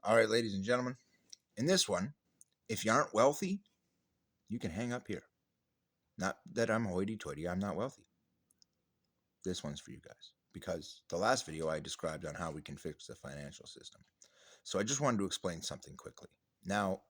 All right, ladies and gentlemen, in this one, if you aren't wealthy, you can hang up here. Not that I'm hoity toity, I'm not wealthy. This one's for you guys because the last video I described on how we can fix the financial system. So I just wanted to explain something quickly. Now,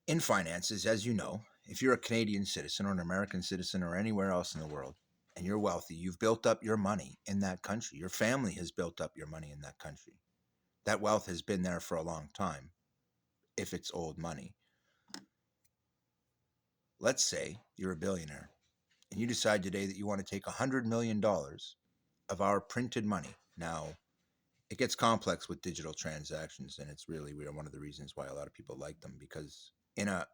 in finances, as you know, if you're a Canadian citizen or an American citizen or anywhere else in the world and you're wealthy, you've built up your money in that country. Your family has built up your money in that country. That wealth has been there for a long time, if it's old money. Let's say you're a billionaire and you decide today that you want to take $100 million of our printed money. Now, it gets complex with digital transactions, and it's really one of the reasons why a lot of people like them, because in a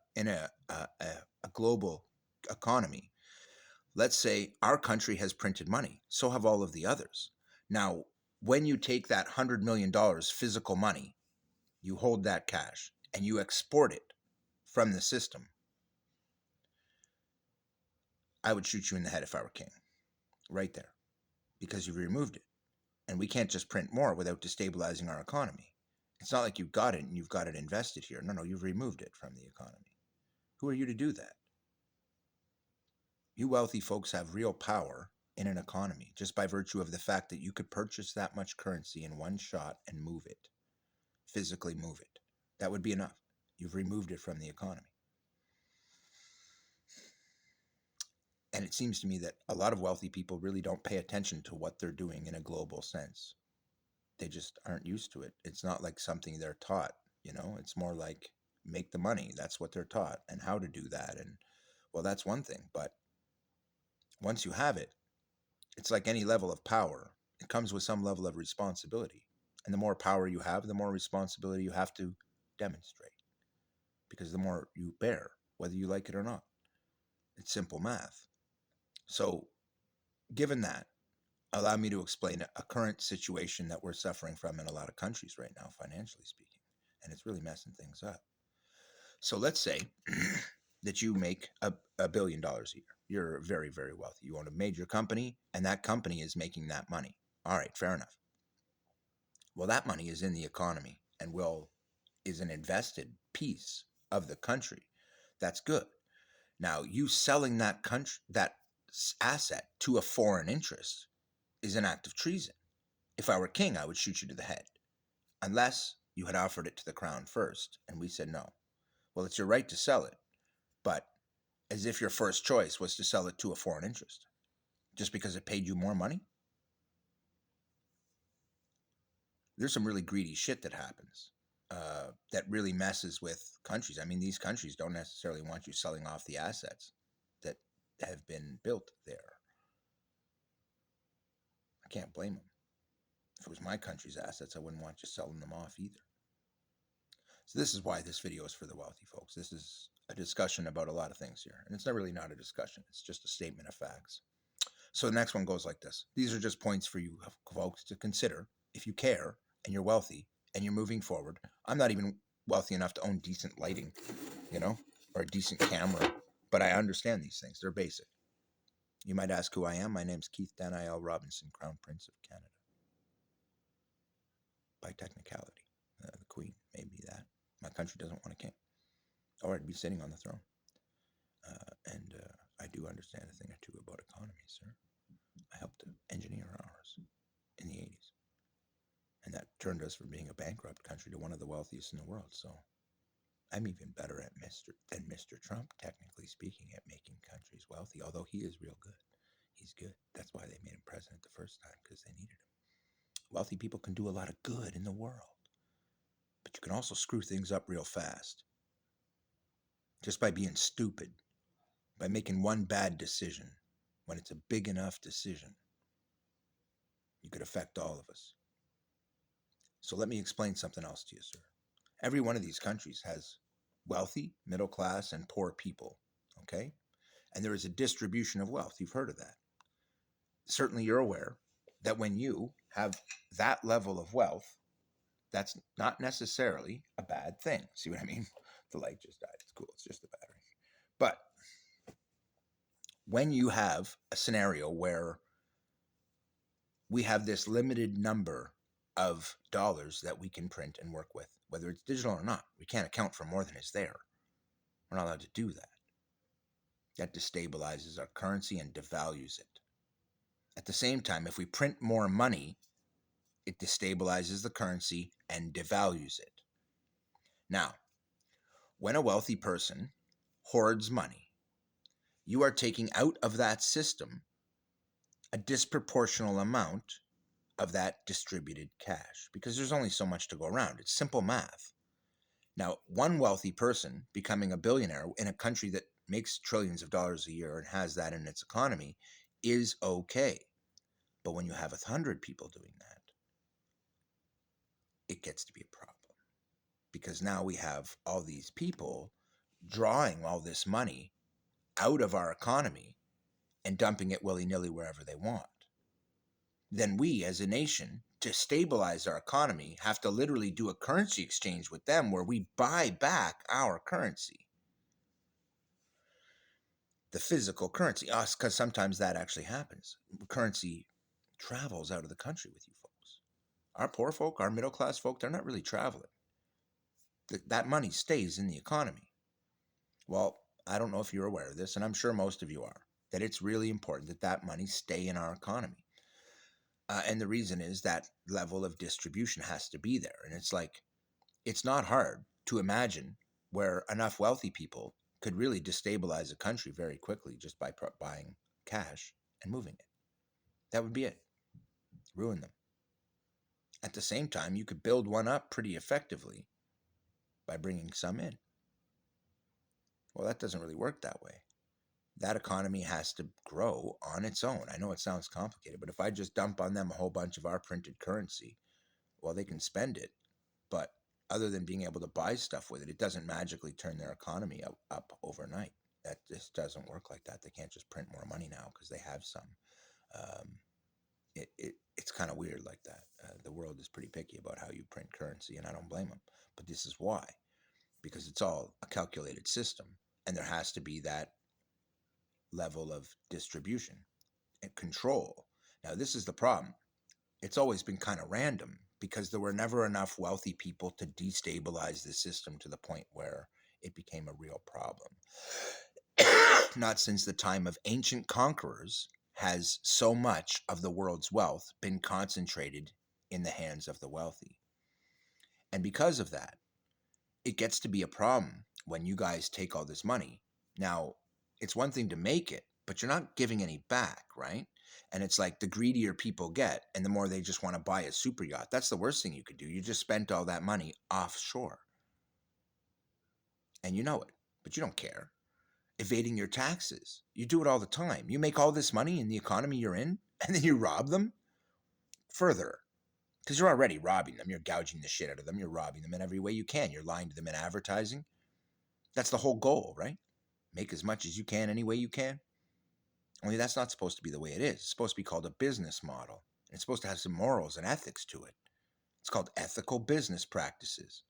global economy, let's say our country has printed money, so have all of the others. Now, when you take that $100 million physical money, you hold that cash and you export it from the system, I would shoot you in the head if I were king, right there, because you've removed it. And we can't just print more without destabilizing our economy. It's not like you've got it and you've got it invested here. No, you've removed it from the economy. Who are you to do that? You wealthy folks have real power in an economy just by virtue of the fact that you could purchase that much currency in one shot and move it, physically move it. That would be enough. You've removed it from the economy. And it seems to me that a lot of wealthy people really don't pay attention to what they're doing in a global sense. They just aren't used to it. It's not like something they're taught, it's more like make the money. That's what they're taught, and how to do that. And well, that's one thing. But once you have it, it's like any level of power. It comes with some level of responsibility. And the more power you have, the more responsibility you have to demonstrate, because the more you bear, whether you like it or not. It's simple math. So, given that, allow me to explain a current situation that we're suffering from in a lot of countries right now, financially speaking. And it's really messing things up. So let's say that you make $1 billion a year. You're very, very wealthy. You own a major company, and that company is making that money. All right, fair enough. Well, that money is in the economy and is an invested piece of the country. That's good. Now, you selling that asset to a foreign interest is an act of treason. If I were king, I would shoot you to the head, unless you had offered it to the crown first, and we said no. Well, it's your right to sell it, but as if your first choice was to sell it to a foreign interest, just because it paid you more money. There's some really greedy shit that happens that really messes with countries. I mean, these countries don't necessarily want you selling off the assets that have been built there. I can't blame them. If it was my country's assets, I wouldn't want you selling them off either. So this is why this video is for the wealthy folks. This is a discussion about a lot of things here. And it's not really not a discussion. It's just a statement of facts. So the next one goes like this. These are just points for you folks to consider if you care and you're wealthy and you're moving forward. I'm not even wealthy enough to own decent lighting, or a decent camera, but I understand these things. They're basic. You might ask who I am. My name's Keith Daniel Robinson, Crown Prince of Canada. By technicality, the Queen made me that. My country doesn't want a king, or I'd be sitting on the throne. And I do understand a thing or two about economy, sir. I helped engineer ours in the 80s. And that turned us from being a bankrupt country to one of the wealthiest in the world. So I'm even better than Mr. Trump, technically speaking, at making countries wealthy, although he is real good. He's good. That's why they made him president the first time, because they needed him. Wealthy people can do a lot of good in the world, but you can also screw things up real fast just by being stupid, by making one bad decision. When it's a big enough decision, you could affect all of us. So let me explain something else to you, sir. Every one of these countries has wealthy, middle class, and poor people, okay? And there is a distribution of wealth. You've heard of that. Certainly you're aware that when you have that level of wealth, that's not necessarily a bad thing. See what I mean? The light just died. It's cool. It's just the battery. But when you have a scenario where we have this limited number of dollars that we can print and work with, whether it's digital or not. We can't account for more than is there. We're not allowed to do that. That destabilizes our currency and devalues it. At the same time, if we print more money, it destabilizes the currency and devalues it. Now, when a wealthy person hoards money, you are taking out of that system a disproportional amount of that distributed cash because there's only so much to go around. It's simple math. Now, one wealthy person becoming a billionaire in a country that makes trillions of dollars a year and has that in its economy is okay. But when you have 100 people doing that, it gets to be a problem because now we have all these people drawing all this money out of our economy and dumping it willy-nilly wherever they want. Then we as a nation, to stabilize our economy, have to literally do a currency exchange with them where we buy back our currency. The physical currency, us, because sometimes that actually happens. Currency travels out of the country with you folks. Our poor folk, our middle class folk, they're not really traveling. That money stays in the economy. Well, I don't know if you're aware of this, and I'm sure most of you are, that it's really important that that money stay in our economy. And the reason is that level of distribution has to be there. And it's like, it's not hard to imagine where enough wealthy people could really destabilize a country very quickly just by buying cash and moving it. That would be it. Ruin them. At the same time, you could build one up pretty effectively by bringing some in. Well, that doesn't really work that way. That economy has to grow on its own. I know it sounds complicated, but if I just dump on them a whole bunch of our printed currency, well, they can spend it, but other than being able to buy stuff with it, it doesn't magically turn their economy up overnight. That just doesn't work like that. They can't just print more money now because they have some. Um, it's kind of weird like that. The world is pretty picky about how you print currency, and I don't blame them. But this is why, because it's all a calculated system, and there has to be that level of distribution and control. Now, this is the problem. It's always been kind of random because there were never enough wealthy people to destabilize the system to the point where it became a real problem. Not since the time of ancient conquerors has so much of the world's wealth been concentrated in the hands of the wealthy. And because of that, it gets to be a problem when you guys take all this money. Now, it's one thing to make it, but you're not giving any back, right? And it's like the greedier people get, and the more they just want to buy a super yacht. That's the worst thing you could do. You just spent all that money offshore. And you know it, but you don't care. Evading your taxes. You do it all the time. You make all this money in the economy you're in, and then you rob them further. Because you're already robbing them. You're gouging the shit out of them. You're robbing them in every way you can. You're lying to them in advertising. That's the whole goal, right? Make as much as you can any way you can. Only that's not supposed to be the way it is. It's supposed to be called a business model. And it's supposed to have some morals and ethics to it. It's called ethical business practices.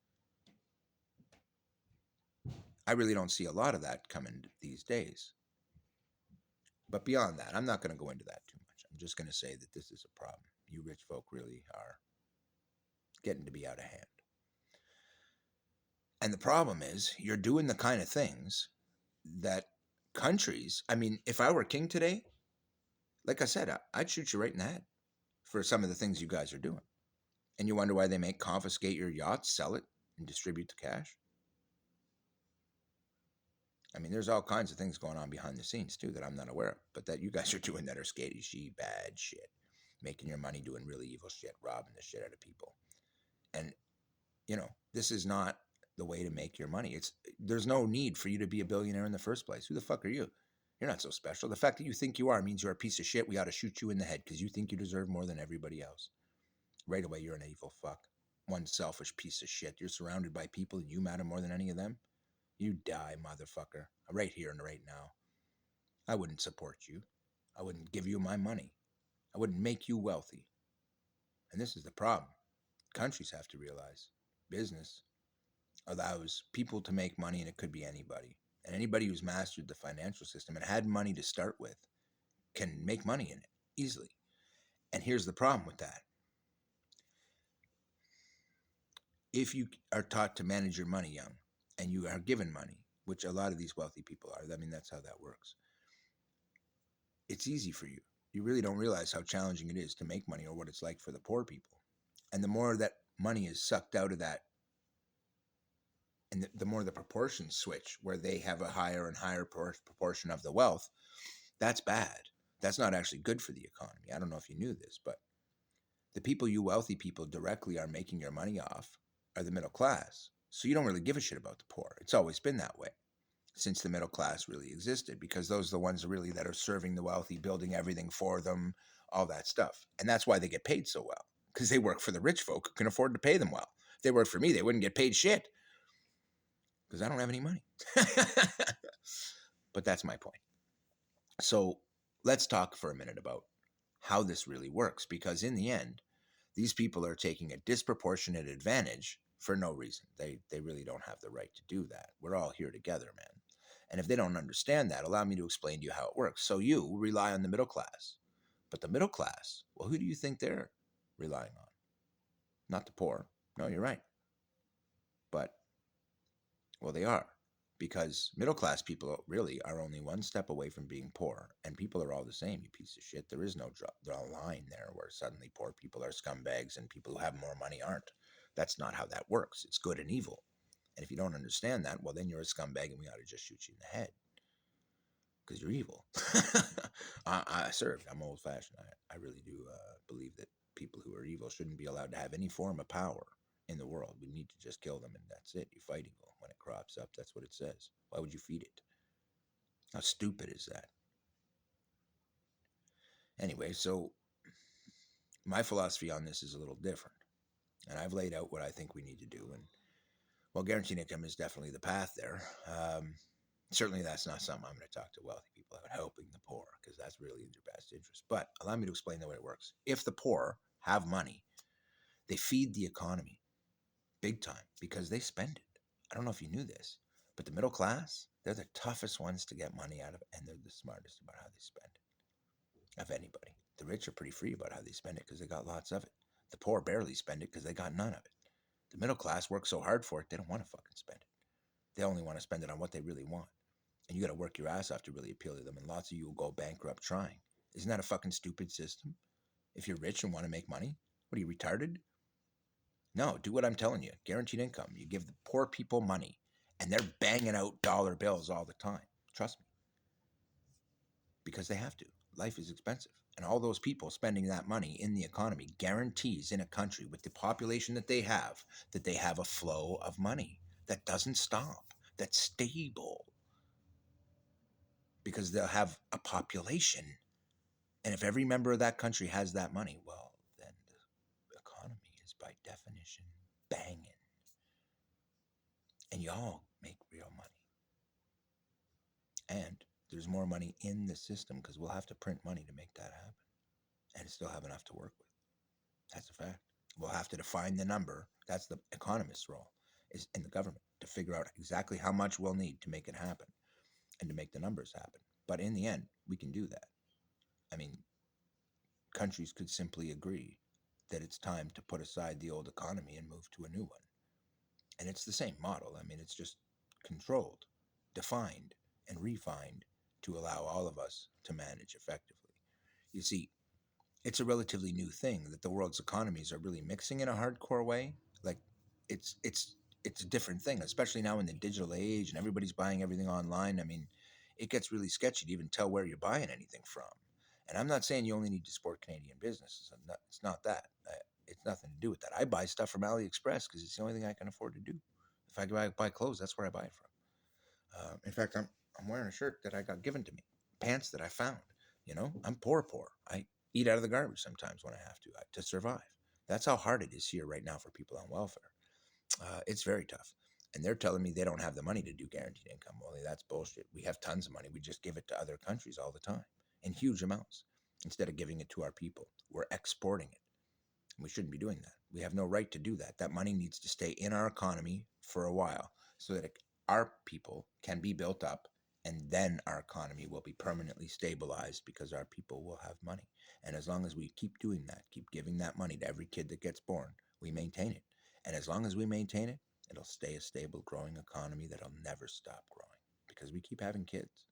I really don't see a lot of that coming these days. But beyond that, I'm not going to go into that too much. I'm just going to say that this is a problem. You rich folk really are getting to be out of hand. And the problem is, you're doing the kind of things that countries, I mean, if I were king today, like I said, I'd shoot you right in the head for some of the things you guys are doing. And you wonder why they make confiscate your yachts, sell it, and distribute the cash? I mean, there's all kinds of things going on behind the scenes, too, that I'm not aware of, but that you guys are doing that are sketchy, bad shit. Making your money doing really evil shit, robbing the shit out of people. And, you know, this is not the way to make your money. There's no need for you to be a billionaire in the first place. Who the fuck are you? You're not so special. The fact that you think you are means you're a piece of shit. We ought to shoot you in the head because you think you deserve more than everybody else. Right away, you're an evil fuck. One selfish piece of shit. You're surrounded by people and you matter more than any of them. You die, motherfucker. Right here and right now. I wouldn't support you. I wouldn't give you my money. I wouldn't make you wealthy. And this is the problem. Countries have to realize business allows people to make money, and it could be anybody. And anybody who's mastered the financial system and had money to start with can make money in it easily. And here's the problem with that. if you are taught to manage your money young and you are given money, which a lot of these wealthy people are, I mean, that's how that works. It's easy for you. You really don't realize how challenging it is to make money or what it's like for the poor people. And the more that money is sucked out of that, and the more the proportions switch, where they have a higher and higher proportion of the wealth, that's bad. That's not actually good for the economy. I don't know if you knew this, but the people you wealthy people directly are making your money off are the middle class. So you don't really give a shit about the poor. It's always been that way since the middle class really existed, because those are the ones really that are serving the wealthy, building everything for them, all that stuff. And that's why they get paid so well, because they work for the rich folk who can afford to pay them well. If they worked for me, they wouldn't get paid shit because I don't have any money. But that's my point. So let's talk for a minute about how this really works, because in the end, these people are taking a disproportionate advantage for no reason. They really don't have the right to do that. We're all here together, man. And if they don't understand that, allow me to explain to you how it works. So you rely on the middle class. But the middle class, well, who do you think they're relying on? Not the poor. No, you're right. But, well, they are. Because middle class people really are only one step away from being poor. And people are all the same, you piece of shit. There is no draw line there where suddenly poor people are scumbags and people who have more money aren't. That's not how that works. It's good and evil. And if you don't understand that, well, then you're a scumbag and we ought to just shoot you in the head because you're evil. I served. I'm old fashioned. I really do believe that people who are evil shouldn't be allowed to have any form of power in the world. We need to just kill them and that's it. You fight evil. When it crops up, that's what it says. Why would you feed it? How stupid is that? Anyway, so my philosophy on this is a little different. And I've laid out what I think we need to do. And well, guaranteed income is definitely the path there. Certainly, that's not something I'm going to talk to wealthy people about helping the poor, because that's really in their best interest. But allow me to explain the way it works. If the poor have money, they feed the economy big time because they spend it. I don't know if you knew this, but the middle class, they're the toughest ones to get money out of, and they're the smartest about how they spend it, of anybody. The rich are pretty free about how they spend it because they got lots of it. The poor barely spend it because they got none of it. The middle class works so hard for it, they don't want to fucking spend it. They only want to spend it on what they really want. And you got to work your ass off to really appeal to them. And lots of you will go bankrupt trying. Isn't that a fucking stupid system? If you're rich and want to make money, what are you, retarded? No, do what I'm telling you. Guaranteed income. You give the poor people money, and they're banging out dollar bills all the time. Trust me, because they have to. Life is expensive. And all those people spending that money in the economy guarantees in a country with the population that they have a flow of money that doesn't stop, that's stable, because they'll have a population. And if every member of that country has that money, well, then the economy is by definition banging. And y'all make real money. And there's more money in the system because we'll have to print money to make that happen. And still have enough to work with. That's a fact. We'll have to define the number. That's the economist's role, is in the government, to figure out exactly how much we'll need to make it happen and to make the numbers happen. But in the end, we can do that. I mean, countries could simply agree that it's time to put aside the old economy and move to a new one. And it's the same model. I mean, it's just controlled, defined, and refined to allow all of us to manage effectively. You see, it's a relatively new thing that the world's economies are really mixing in a hardcore way. Like it's a different thing, especially now in the digital age and everybody's buying everything online. I mean, it gets really sketchy to even tell where you're buying anything from. And I'm not saying you only need to support Canadian businesses. It's not that. It's nothing to do with that. I buy stuff from AliExpress because it's the only thing I can afford to do. If I buy clothes, that's where I buy it from. In fact, I'm wearing a shirt that I got given to me, pants that I found. You know, I'm poor. I eat out of the garbage sometimes when I have to survive. That's how hard it is here right now for people on welfare. It's very tough. And they're telling me they don't have the money to do guaranteed income. Well, that's bullshit. We have tons of money. We just give it to other countries all the time in huge amounts instead of giving it to our people. We're exporting it. And we shouldn't be doing that. We have no right to do that. That money needs to stay in our economy for a while so that our people can be built up, and then our economy will be permanently stabilized because our people will have money. And as long as we keep doing that, keep giving that money to every kid that gets born, we maintain it. And as long as we maintain it, it'll stay a stable, growing economy that'll never stop growing because we keep having kids,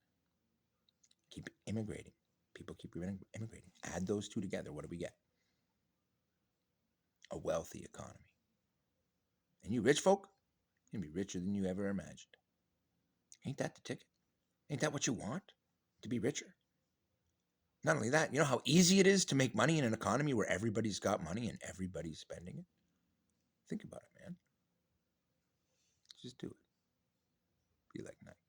keep immigrating. People keep immigrating. Add those two together. What do we get? A wealthy economy. And you rich folk, you're going to be richer than you ever imagined. Ain't that the ticket? Ain't that what you want? To be richer? Not only that, you know how easy it is to make money in an economy where everybody's got money and everybody's spending it? Think about it, man. Just do it. Be like Nike.